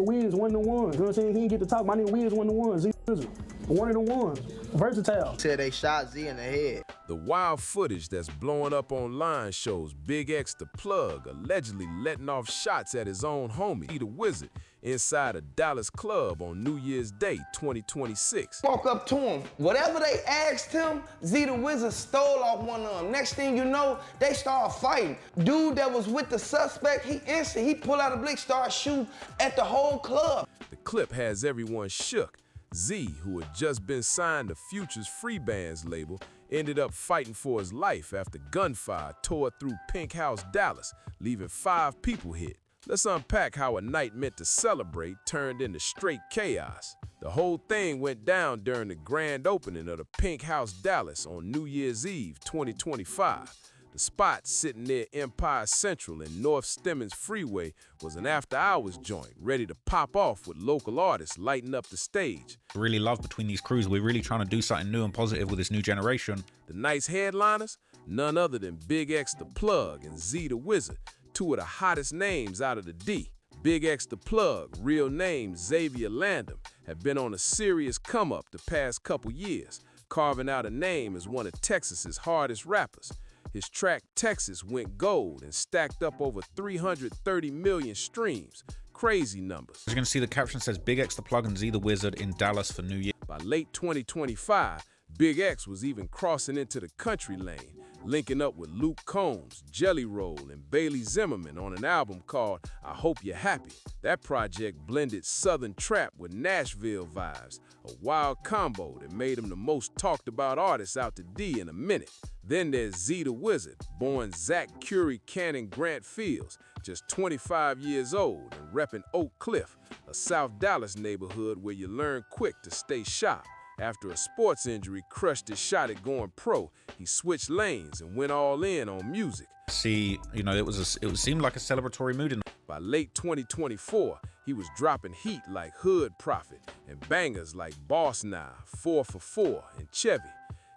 Wiz one of the ones. You know what I'm saying? He didn't get to talk. My nigga Wiz one of the ones. He was one of the ones. Versatile. Said they shot Z in the head. The wild footage that's blowing up online shows BigXThaPlug allegedly letting off shots at his own homie, the Wizard, inside a Dallas club on New Year's Day 2026. Walk up to him. Whatever they asked him, Z the Wizard stole off one of them. Next thing you know, they start fighting. Dude that was with the suspect, he pulled out a blick, started shooting at the whole club. The clip has everyone shook. Z, who had just been signed to Future's Free Bands label, ended up fighting for his life after gunfire tore through Pink House, Dallas, leaving 5 people hit. Let's unpack how a night meant to celebrate turned into straight chaos. The whole thing went down during the grand opening of the Pink House, Dallas on New Year's Eve 2025. The spot sitting near Empire Central and North Stemmons Freeway was an after-hours joint ready to pop off with local artists lighting up the stage. Really love between these crews. We're really trying to do something new and positive with this new generation. The night's headliners? None other than BigXThaPlug and Z the Wizard, 2 of the hottest names out of the D. BigXThaPlug, real name Xavier Landon, have been on a serious come-up the past couple years, carving out a name as one of Texas's hardest rappers. His track Texas went gold and stacked up over 330 million streams. Crazy numbers. You're going to see the caption says BigXThaPlug and Z the Wizard in Dallas for New Year. By late 2025, Big X was even crossing into the country lane, linking up with Luke Combs, Jelly Roll, and Bailey Zimmerman on an album called I Hope You're Happy. That project blended Southern trap with Nashville vibes, a wild combo that made him the most talked about artist out the D in a minute. Then there's Z the Wizard, born Zach Curie Cannon Grant Fields, just 25 years old and repping Oak Cliff, a South Dallas neighborhood where you learn quick to stay sharp. After a sports injury crushed his shot at going pro, he switched lanes and went all in on music. See, you know, it seemed like a celebratory mood. By late 2024, he was dropping heat like Hood Prophet and bangers like Boss Nah, 4 for 4, and Chevy.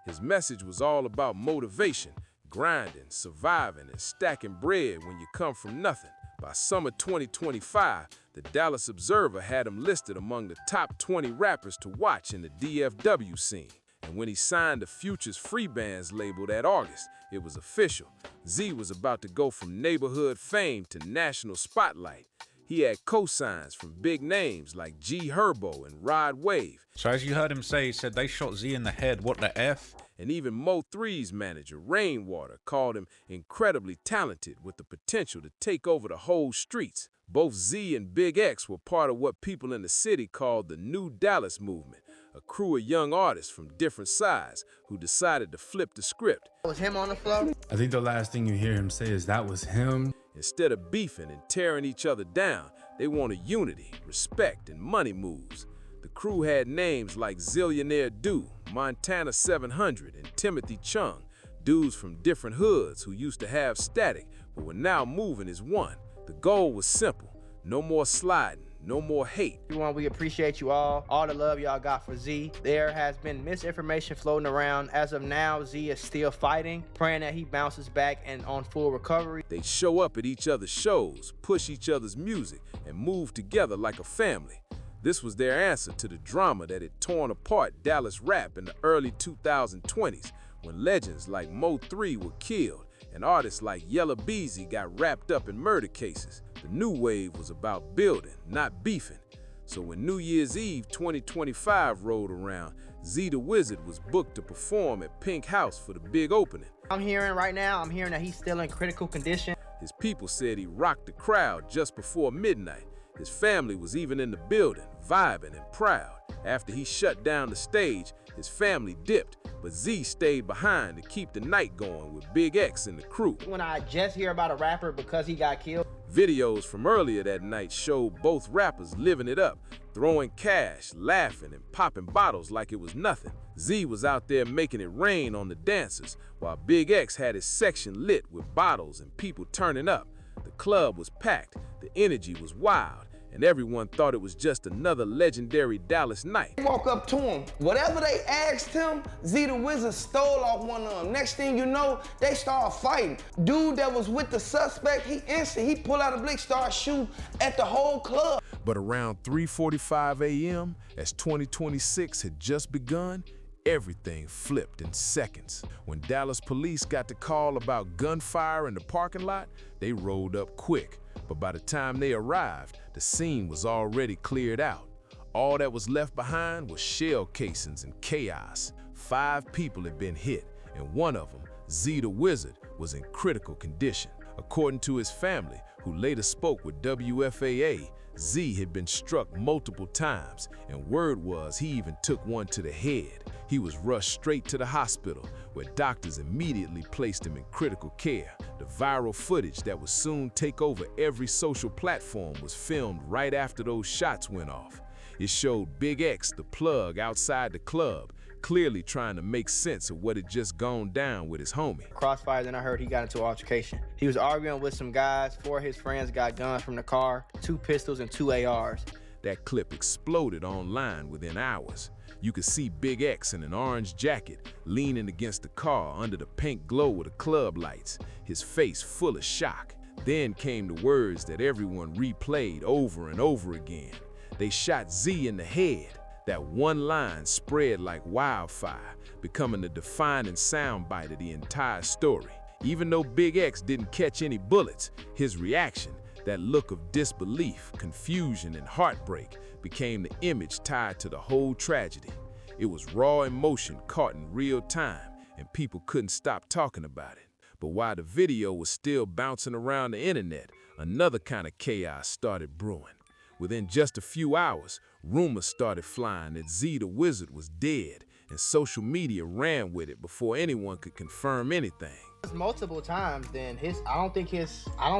His message was all about motivation, grinding, surviving, and stacking bread when you come from nothing. By summer 2025, the Dallas Observer had him listed among the top 20 rappers to watch in the DFW scene. And when he signed the Future's Free Bands label that August, it was official. Z was about to go from neighborhood fame to national spotlight. He had cosigns from big names like G Herbo and Rod Wave. So as you heard him say, he said they shot Z in the head, what the F? And even Mo3's manager, Rainwater, called him incredibly talented with the potential to take over the whole streets. Both Z and Big X were part of what people in the city called the New Dallas Movement, a crew of young artists from different sides who decided to flip the script. Was him on the floor? I think the last thing you hear him say is that was him. Instead of beefing and tearing each other down, they wanted unity, respect, and money moves. The crew had names like Zillionaire Do, Montana 700, and Timothy Chung, dudes from different hoods who used to have static but were now moving as one. The goal was simple: no more sliding, no more hate. We appreciate you all the love y'all got for Z. There has been misinformation floating around. As of now, Z is still fighting, praying that he bounces back and on full recovery. They show up at each other's shows, push each other's music, and move together like a family. This was their answer to the drama that had torn apart Dallas rap in the early 2020s, when legends like Mo3 were killed and artists like Yella Beezy got wrapped up in murder cases. The new wave was about building, not beefing. So when New Year's Eve 2025 rolled around, Z the Wizard was booked to perform at Pink House for the big opening. I'm hearing that he's still in critical condition. His people said he rocked the crowd just before midnight. His family was even in the building, vibing and proud. After he shut down the stage, his family dipped, but Z stayed behind to keep the night going with Big X and the crew. When I just hear about a rapper because he got killed. Videos from earlier that night showed both rappers living it up, throwing cash, laughing, and popping bottles like it was nothing. Z was out there making it rain on the dancers, while Big X had his section lit with bottles and people turning up. The club was packed, the energy was wild, and everyone thought it was just another legendary Dallas night. Walk up to him. Whatever they asked him, Z the Wizard stole off one of them. Next thing you know, they start fighting. Dude that was with the suspect, he pulled out a blick, started shooting at the whole club. But around 3:45 a.m., as 2026 had just begun, everything flipped in seconds. When Dallas police got the call about gunfire in the parking lot, they rolled up quick. But by the time they arrived, the scene was already cleared out. All that was left behind was shell casings and chaos. 5 people had been hit, and one of them, Z the Wizard, was in critical condition. According to his family, who later spoke with WFAA, Z had been struck multiple times, and word was he even took one to the head. He was rushed straight to the hospital, where doctors immediately placed him in critical care. The viral footage that would soon take over every social platform was filmed right after those shots went off. It showed BigXThaPlug outside the club, clearly trying to make sense of what had just gone down with his homie. Crossfire, then I heard he got into an altercation. He was arguing with some guys. 4 of his friends got guns from the car, 2 pistols and 2 ARs. That clip exploded online within hours. You could see Big X in an orange jacket leaning against the car under the pink glow of the club lights, his face full of shock. Then came the words that everyone replayed over and over again. They shot Z in the head. That one line spread like wildfire, becoming the defining soundbite of the entire story. Even though Big X didn't catch any bullets, his reaction, that look of disbelief, confusion, and heartbreak, became the image tied to the whole tragedy. It was raw emotion caught in real time, and people couldn't stop talking about it. But while the video was still bouncing around the internet, another kind of chaos started brewing. Within just a few hours, rumors started flying that Z the Wizard was dead, and social media ran with it before anyone could confirm anything. Multiple times, then I don't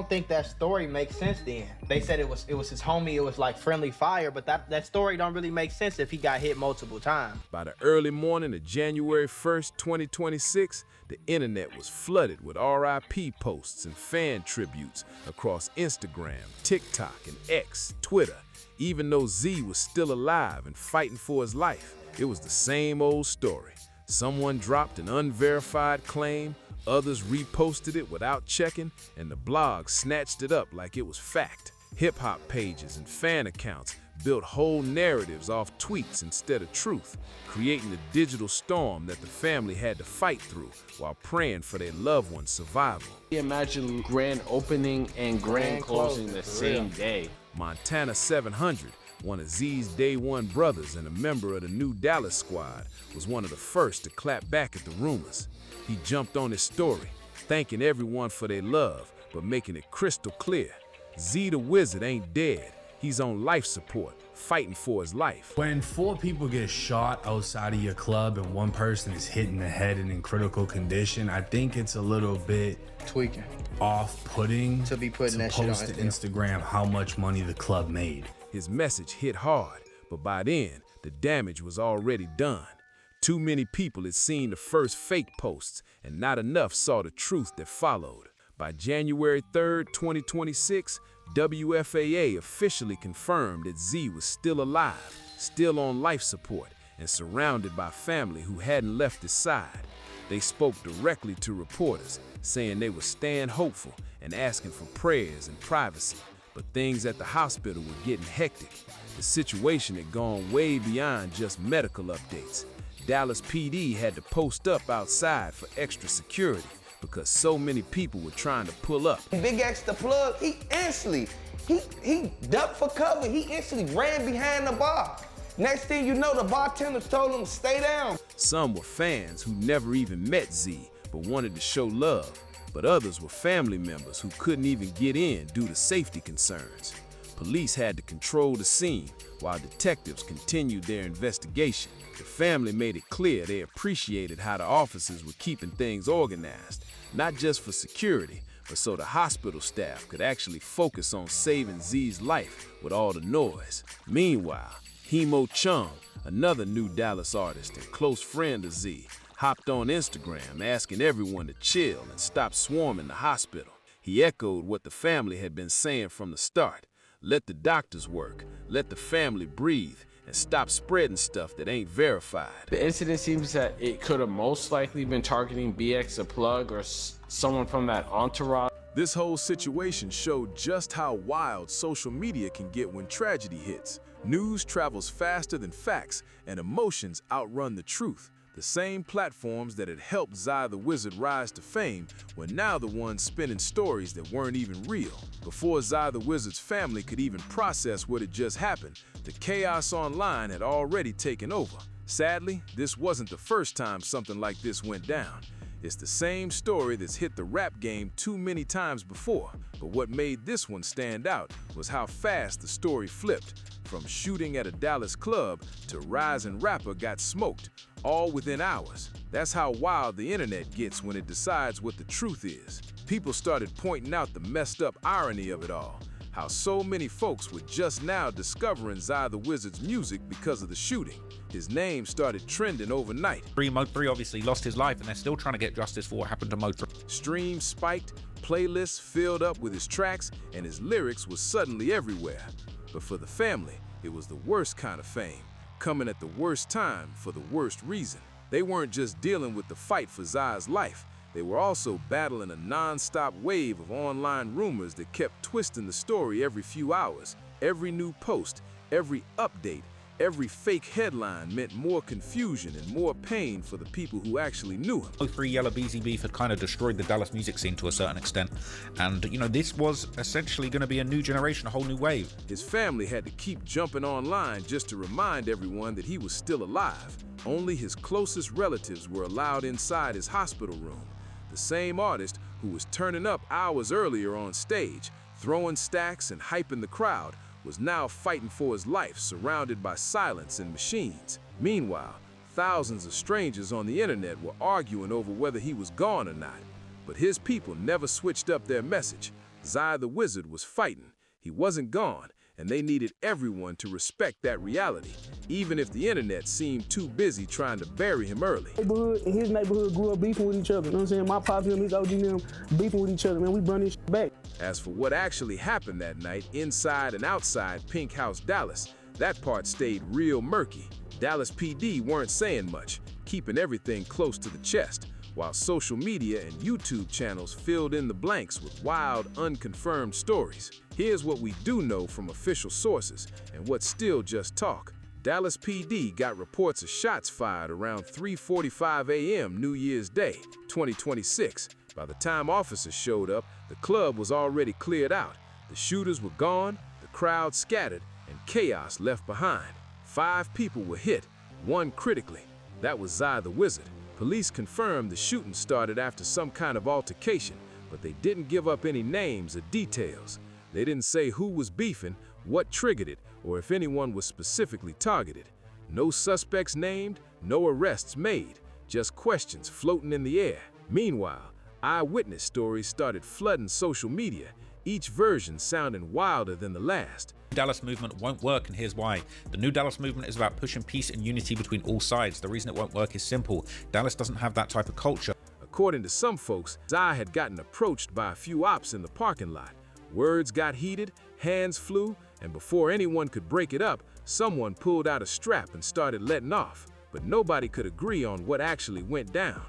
think that story makes sense then. They said it was his homie, it was like friendly fire, but that story don't really make sense if he got hit multiple times. By the early morning of January 1st, 2026, the internet was flooded with RIP posts and fan tributes across Instagram, TikTok, and X, Twitter. Even though Z was still alive and fighting for his life, it was the same old story. Someone dropped an unverified claim, others reposted it without checking, and the blog snatched it up like it was fact. Hip-hop pages and fan accounts built whole narratives off tweets instead of truth, creating a digital storm that the family had to fight through while praying for their loved one's survival. Imagine grand opening and grand closing the same day. Montana 700, one of Z's Day One brothers and a member of the new Dallas squad, was one of the first to clap back at the rumors. He jumped on his story, thanking everyone for their love, but making it crystal clear. Z the Wizard ain't dead. He's on life support, fighting for his life. When 4 people get shot outside of your club and one person is hit in the head and in critical condition, I think it's a little bit Tweaking. off-putting To be putting that shit on post to Instagram how much money the club made. His message hit hard, but by then, the damage was already done. Too many people had seen the first fake posts, and not enough saw the truth that followed. By January 3rd, 2026, WFAA officially confirmed that Z was still alive, still on life support, and surrounded by family who hadn't left his side. They spoke directly to reporters, saying they were staying hopeful and asking for prayers and privacy. But things at the hospital were getting hectic. The situation had gone way beyond just medical updates. Dallas PD had to post up outside for extra security because so many people were trying to pull up. BigXThaPlug, he instantly, he ducked for cover. He instantly ran behind the bar. Next thing you know, the bartender told him, stay down. Some were fans who never even met Z, but wanted to show love. But others were family members who couldn't even get in due to safety concerns. Police had to control the scene while detectives continued their investigation. The family made it clear they appreciated how the officers were keeping things organized, not just for security, but so the hospital staff could actually focus on saving Z's life with all the noise. Meanwhile, Hemo Chung, another new Dallas artist and close friend of Z, hopped on Instagram asking everyone to chill and stop swarming the hospital. He echoed what the family had been saying from the start. Let the doctors work, let the family breathe, and stop spreading stuff that ain't verified. The incident seems that it could have most likely been targeting BigXThaPlug or someone from that entourage. This whole situation showed just how wild social media can get when tragedy hits. News travels faster than facts, and emotions outrun the truth. The same platforms that had helped Zai the Wizard rise to fame were now the ones spinning stories that weren't even real. Before Zai the Wizard's family could even process what had just happened, the chaos online had already taken over. Sadly, this wasn't the first time something like this went down. It's the same story that's hit the rap game too many times before, but what made this one stand out was how fast the story flipped. From shooting at a Dallas club to rising rapper got smoked, all within hours. That's how wild the internet gets when it decides what the truth is. People started pointing out the messed up irony of it all. How so many folks were just now discovering Zai the Wizard's music because of the shooting. His name started trending overnight. Mode 3 obviously lost his life, and they're still trying to get justice for what happened to Mode 3. Streams spiked, playlists filled up with his tracks, and his lyrics was suddenly everywhere. But for the family, it was the worst kind of fame, coming at the worst time for the worst reason. They weren't just dealing with the fight for Zai's life. They were also battling a non-stop wave of online rumors that kept twisting the story every few hours. Every new post, every update, every fake headline meant more confusion and more pain for the people who actually knew him. 03 Yellow Beezy beef had kind of destroyed the Dallas music scene to a certain extent. And, this was essentially going to be a new generation, a whole new wave. His family had to keep jumping online just to remind everyone that he was still alive. Only his closest relatives were allowed inside his hospital room. The same artist who was turning up hours earlier on stage, throwing stacks and hyping the crowd, was now fighting for his life, surrounded by silence and machines. Meanwhile, thousands of strangers on the internet were arguing over whether he was gone or not. But his people never switched up their message. Zai the Wizard was fighting. He wasn't gone, and they needed everyone to respect that reality, even if the internet seemed too busy trying to bury him early. His neighborhood grew up beefing with each other. You know what I'm saying? My pops and his OG and them beefing with each other, man. We bring this shit back. As for what actually happened that night inside and outside Pink House Dallas, that part stayed real murky. Dallas PD weren't saying much, keeping everything close to the chest, while social media and YouTube channels filled in the blanks with wild, unconfirmed stories. Here's what we do know from official sources and what's still just talk. Dallas PD got reports of shots fired around 3:45 a.m. New Year's Day, 2026. By the time officers showed up, the club was already cleared out. The shooters were gone, the crowd scattered, and chaos left behind. 5 people were hit, 1 critically. That was Zai the Wizard. Police confirmed the shooting started after some kind of altercation, but they didn't give up any names or details. They didn't say who was beefing, what triggered it, or if anyone was specifically targeted. No suspects named, no arrests made, just questions floating in the air. Meanwhile, eyewitness stories started flooding social media, each version sounding wilder than the last. The Dallas movement won't work, and here's why. The new Dallas movement is about pushing peace and unity between all sides. The reason it won't work is simple. Dallas doesn't have that type of culture. According to some folks, Zai had gotten approached by a few ops in the parking lot. Words got heated, hands flew, and before anyone could break it up, someone pulled out a strap and started letting off. But nobody could agree on what actually went down.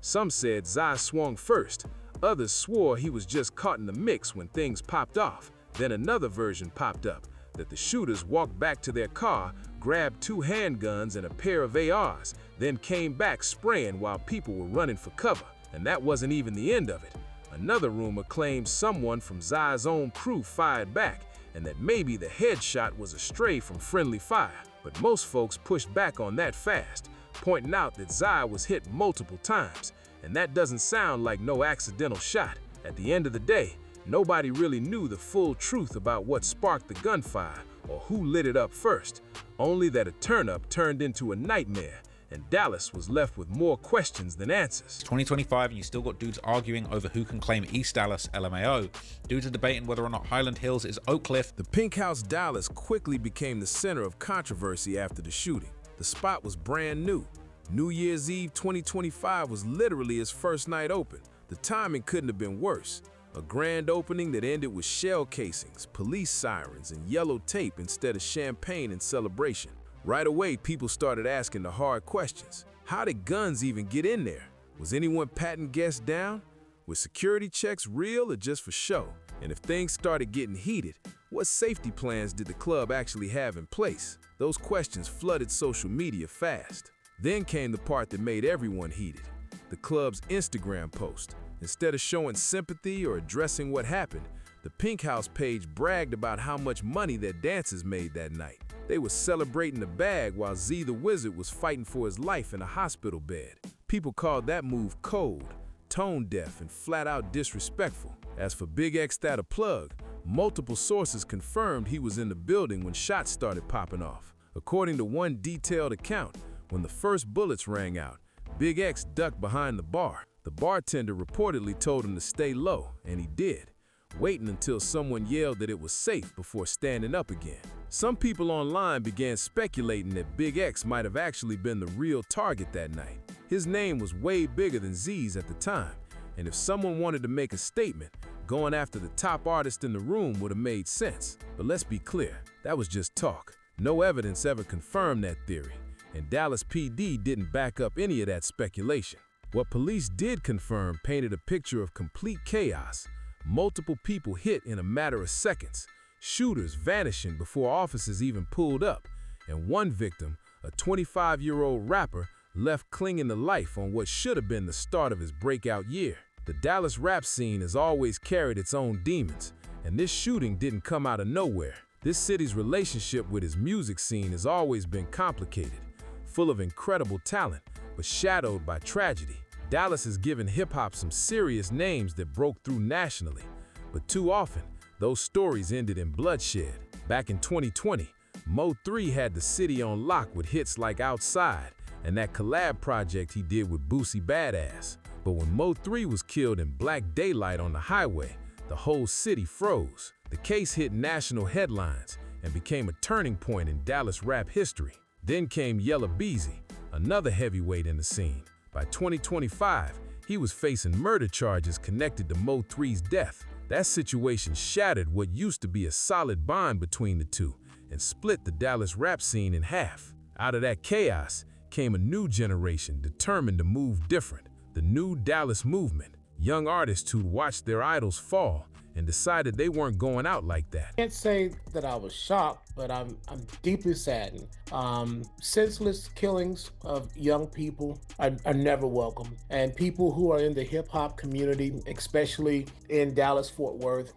Some said Zai swung first. Others swore he was just caught in the mix when things popped off. Then another version popped up, that the shooters walked back to their car, grabbed 2 handguns and a pair of ARs, then came back spraying while people were running for cover. And that wasn't even the end of it. Another rumor claims someone from Zai's own crew fired back, and that maybe the headshot was a stray from friendly fire. But most folks pushed back on that fast, pointing out that Zai was hit multiple times, and that doesn't sound like no accidental shot. At the end of the day, nobody really knew the full truth about what sparked the gunfire or who lit it up first, only that a turn-up turned into a nightmare, and Dallas was left with more questions than answers. It's 2025 and you still got dudes arguing over who can claim East Dallas LMAO. Dudes are debating whether or not Highland Hills is Oak Cliff. The Pink House Dallas quickly became the center of controversy after the shooting. The spot was brand new. New Year's Eve 2025 was literally his first night open. The timing couldn't have been worse. A grand opening that ended with shell casings, police sirens, and yellow tape instead of champagne and celebration. Right away, people started asking the hard questions. How did guns even get in there? Was anyone patting guests down? Was security checks real or just for show? And if things started getting heated, what safety plans did the club actually have in place? Those questions flooded social media fast. Then came the part that made everyone heated: the club's Instagram post. Instead of showing sympathy or addressing what happened, the Pink House page bragged about how much money their dancers made that night. They were celebrating the bag while Z the Wizard was fighting for his life in a hospital bed. People called that move cold, tone deaf, and flat out disrespectful. As for BigXThaPlug, multiple sources confirmed he was in the building when shots started popping off. According to one detailed account, when the first bullets rang out, Big X ducked behind the bar. The bartender reportedly told him to stay low, and he did, waiting until someone yelled that it was safe before standing up again. Some people online began speculating that Big X might have actually been the real target that night. His name was way bigger than Z's at the time, and if someone wanted to make a statement, going after the top artist in the room would have made sense. But let's be clear, that was just talk. No evidence ever confirmed that theory, and Dallas PD didn't back up any of that speculation. What police did confirm painted a picture of complete chaos. Multiple people hit in a matter of seconds, shooters vanishing before officers even pulled up, and one victim, a 25-year-old rapper, left clinging to life on what should have been the start of his breakout year. The Dallas rap scene has always carried its own demons, and this shooting didn't come out of nowhere. This city's relationship with its music scene has always been complicated, full of incredible talent, but shadowed by tragedy. Dallas has given hip-hop some serious names that broke through nationally, but too often, those stories ended in bloodshed. Back in 2020, Mo3 had the city on lock with hits like Outside and that collab project he did with Boosie Badass. But when Mo3 was killed in black daylight on the highway, the whole city froze. The case hit national headlines and became a turning point in Dallas rap history. Then came Yella Beezy, another heavyweight in the scene. By 2025, he was facing murder charges connected to Mo3's death. That situation shattered what used to be a solid bond between the two and split the Dallas rap scene in half. Out of that chaos came a new generation determined to move different. The new Dallas movement, young artists who'd watched their idols fall and decided they weren't going out like that. I can't say that I was shocked, but I'm deeply saddened. Senseless killings of young people are never welcome. And people who are in the hip hop community, especially in Dallas, Fort Worth,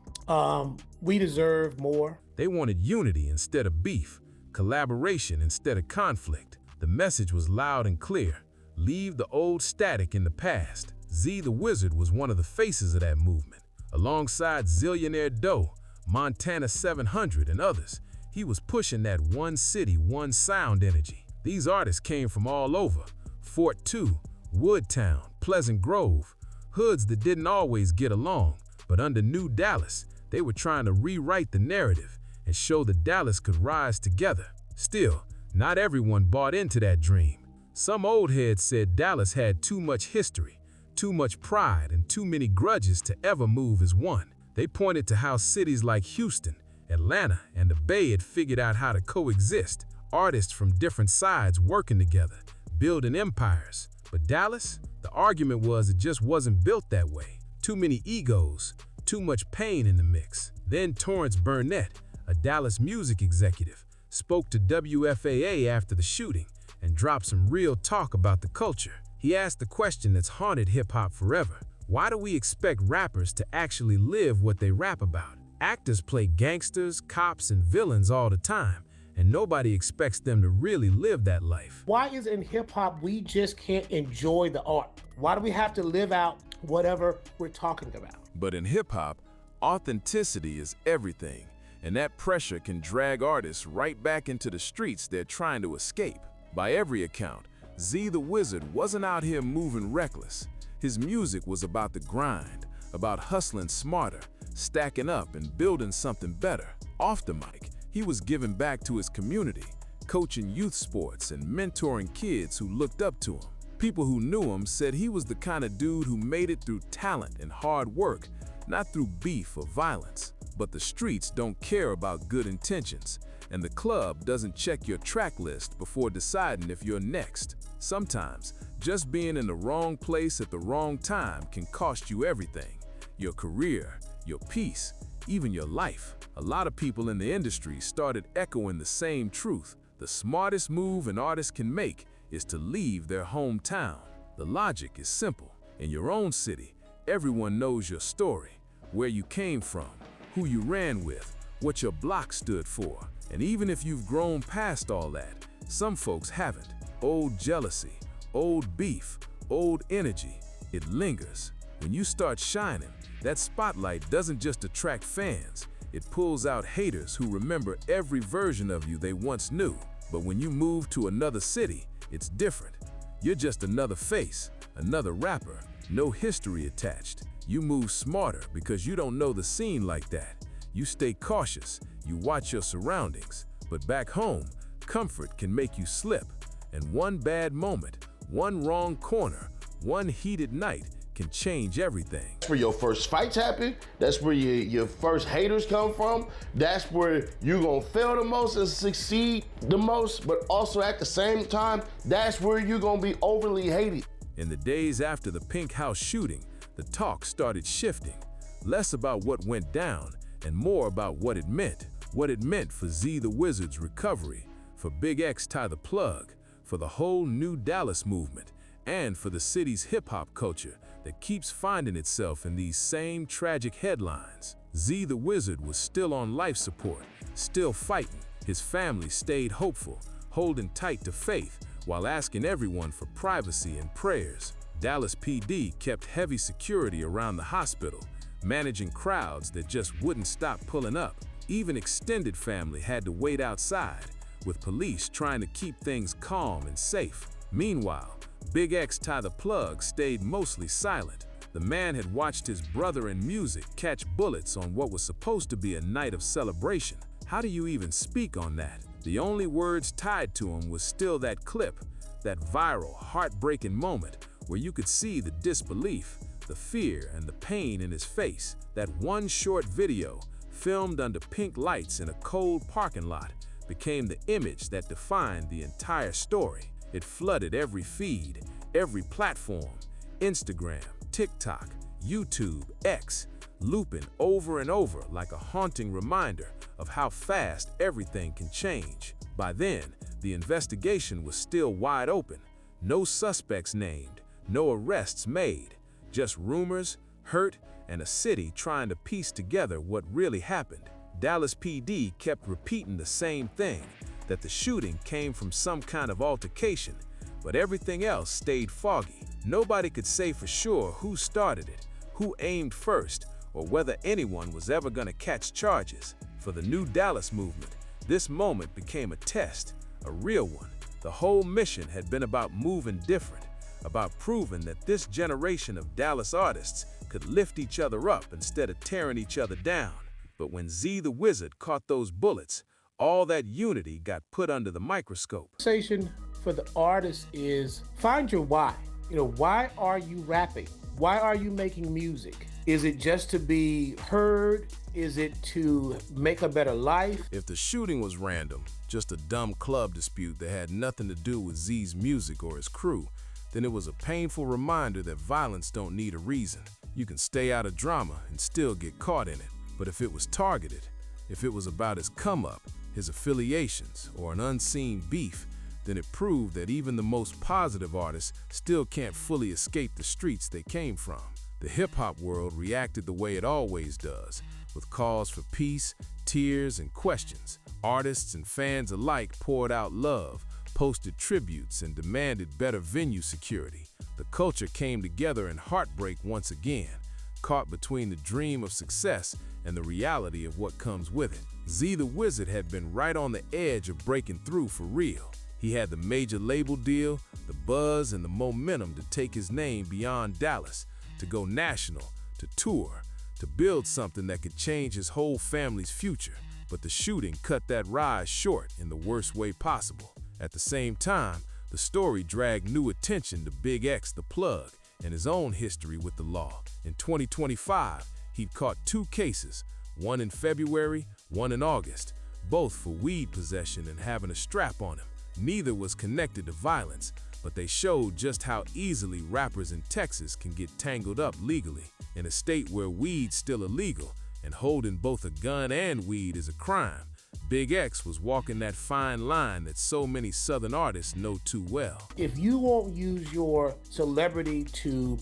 we deserve more. They wanted unity instead of beef, collaboration instead of conflict. The message was loud and clear: leave the old static in the past. Z the Wizard was one of the faces of that movement. Alongside Zillionaire Doe, Montana 700, and others, he was pushing that one city, one sound energy. These artists came from all over: Fort 2, Woodtown, Pleasant Grove, hoods that didn't always get along, but under New Dallas, they were trying to rewrite the narrative and show that Dallas could rise together. Still, not everyone bought into that dream. Some old heads said Dallas had too much history, too much pride, and too many grudges to ever move as one. They pointed to how cities like Houston, Atlanta, and the Bay had figured out how to coexist, artists from different sides working together, building empires. But Dallas, the argument was it just wasn't built that way. Too many egos, too much pain in the mix. Then Torrance Burnett, a Dallas music executive, spoke to WFAA after the shooting and dropped some real talk about the culture. He asked the question that's haunted hip-hop forever: why do we expect rappers to actually live what they rap about? Actors play gangsters, cops, and villains all the time, and nobody expects them to really live that life. Why is in hip-hop we just can't enjoy the art? Why do we have to live out whatever we're talking about? But in hip-hop, authenticity is everything, and that pressure can drag artists right back into the streets they're trying to escape. By every account, Z the Wizard wasn't out here moving reckless. His music was about the grind, about hustling smarter, stacking up, and building something better. Off the mic, he was giving back to his community, coaching youth sports and mentoring kids who looked up to him. People who knew him said he was the kind of dude who made it through talent and hard work, not through beef or violence. But the streets don't care about good intentions. And the club doesn't check your track list before deciding if you're next. Sometimes, just being in the wrong place at the wrong time can cost you everything. Your career, your peace, even your life. A lot of people in the industry started echoing the same truth. The smartest move an artist can make is to leave their hometown. The logic is simple. In your own city, everyone knows your story, where you came from, who you ran with, what your block stood for. And even if you've grown past all that, some folks haven't. Old jealousy, old beef, old energy, it lingers. When you start shining, that spotlight doesn't just attract fans, it pulls out haters who remember every version of you they once knew. But when you move to another city, it's different. You're just another face, another rapper, no history attached. You move smarter because you don't know the scene like that. You stay cautious, you watch your surroundings. But back home, comfort can make you slip. And one bad moment, one wrong corner, one heated night can change everything. That's where your first fights happen. That's where your first haters come from. That's where you're gonna fail the most and succeed the most, but also at the same time, that's where you're gonna be overly hated. In the days after the Pink House shooting, the talk started shifting. Less about what went down and more about what it meant. What it meant for Z the Wizard's recovery, for BigXThaPlug, for the whole new Dallas movement, and for the city's hip-hop culture that keeps finding itself in these same tragic headlines. Z the Wizard was still on life support, still fighting. His family stayed hopeful, holding tight to faith while asking everyone for privacy and prayers. Dallas PD kept heavy security around the hospital, managing crowds that just wouldn't stop pulling up. Even extended family had to wait outside, with police trying to keep things calm and safe. Meanwhile, BigXThaPlug stayed mostly silent. The man had watched his brother in music catch bullets on what was supposed to be a night of celebration. How do you even speak on that? The only words tied to him was still that clip, that viral, heartbreaking moment where you could see the disbelief, the fear, and the pain in his face. That one short video, filmed under pink lights in a cold parking lot, became the image that defined the entire story. It flooded every feed, every platform, Instagram, TikTok, YouTube, X, looping over and over like a haunting reminder of how fast everything can change. By then, the investigation was still wide open. No suspects named, no arrests made, just rumors, hurt, and a city trying to piece together what really happened. Dallas PD kept repeating the same thing, that the shooting came from some kind of altercation, but everything else stayed foggy. Nobody could say for sure who started it, who aimed first, or whether anyone was ever gonna catch charges. For the new Dallas movement, this moment became a test, a real one. The whole mission had been about moving different, about proving that this generation of Dallas artists could lift each other up instead of tearing each other down. But when Z the Wizard caught those bullets, all that unity got put under the microscope. Conversation for the artist is find your why. Why are you rapping? Why are you making music? Is it just to be heard? Is it to make a better life? If the shooting was random, just a dumb club dispute that had nothing to do with Z's music or his crew, then it was a painful reminder that violence don't need a reason. You can stay out of drama and still get caught in it. But if it was targeted, if it was about his come-up, his affiliations, or an unseen beef, then it proved that even the most positive artists still can't fully escape the streets they came from. The hip-hop world reacted the way it always does, with calls for peace, tears, and questions. Artists and fans alike poured out love, posted tributes, and demanded better venue security. The culture came together in heartbreak once again, caught between the dream of success and the reality of what comes with it. Z the Wizard had been right on the edge of breaking through for real. He had the major label deal, the buzz, and the momentum to take his name beyond Dallas, to go national, to tour, to build something that could change his whole family's future. But the shooting cut that rise short in the worst way possible. At the same time, the story dragged new attention to BigXThaPlug and his own history with the law. In 2025, he'd caught 2 cases, one in February, one in August, both for weed possession and having a strap on him. Neither was connected to violence, but they showed just how easily rappers in Texas can get tangled up legally. In a state where weed's still illegal and holding both a gun and weed is a crime, Big X was walking that fine line that so many Southern artists know too well. If you won't use your celebrity to,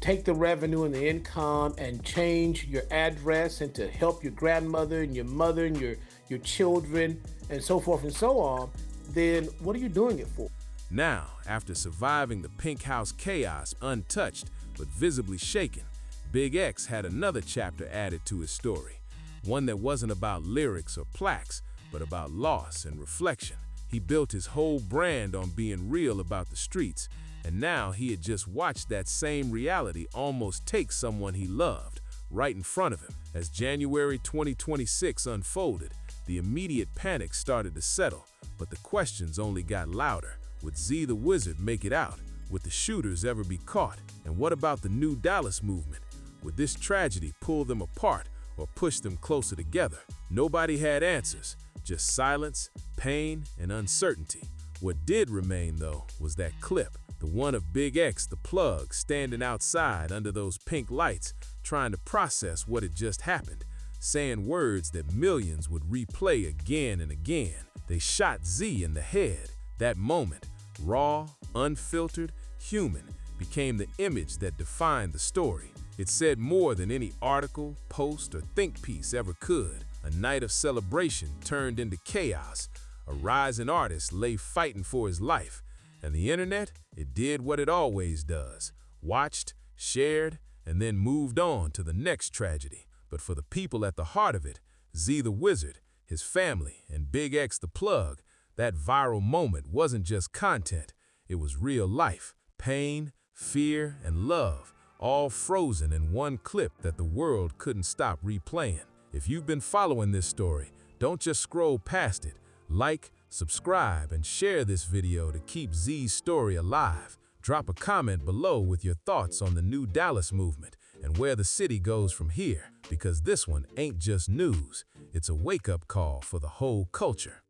take the revenue and the income and change your address and to help your grandmother and your mother and your children and so forth and so on, then what are you doing it for? Now, after surviving the Pink House chaos untouched but visibly shaken, Big X had another chapter added to his story. One that wasn't about lyrics or plaques, but about loss and reflection. He built his whole brand on being real about the streets, and now he had just watched that same reality almost take someone he loved right in front of him. As January 2026 unfolded, the immediate panic started to settle, but the questions only got louder. Would Z the Wizard make it out? Would the shooters ever be caught? And what about the New Dallas movement? Would this tragedy pull them apart or push them closer together? Nobody had answers, just silence, pain, and uncertainty. What did remain, though, was that clip, the one of BigXThaPlug standing outside under those pink lights, trying to process what had just happened, saying words that millions would replay again and again. They shot Z in the head. That moment, raw, unfiltered, human, became the image that defined the story. It said more than any article, post, or think piece ever could. A night of celebration turned into chaos. A rising artist lay fighting for his life. And the internet, it did what it always does. Watched, shared, and then moved on to the next tragedy. But for the people at the heart of it, Z the Wizard, his family, and BigXThaPlug, that viral moment wasn't just content. It was real life, pain, fear, and love, all frozen in one clip that the world couldn't stop replaying. If you've been following this story, don't just scroll past it. Like, subscribe, and share this video to keep Z's story alive. Drop a comment below with your thoughts on the New Dallas movement and where the city goes from here, because this one ain't just news, it's a wake-up call for the whole culture.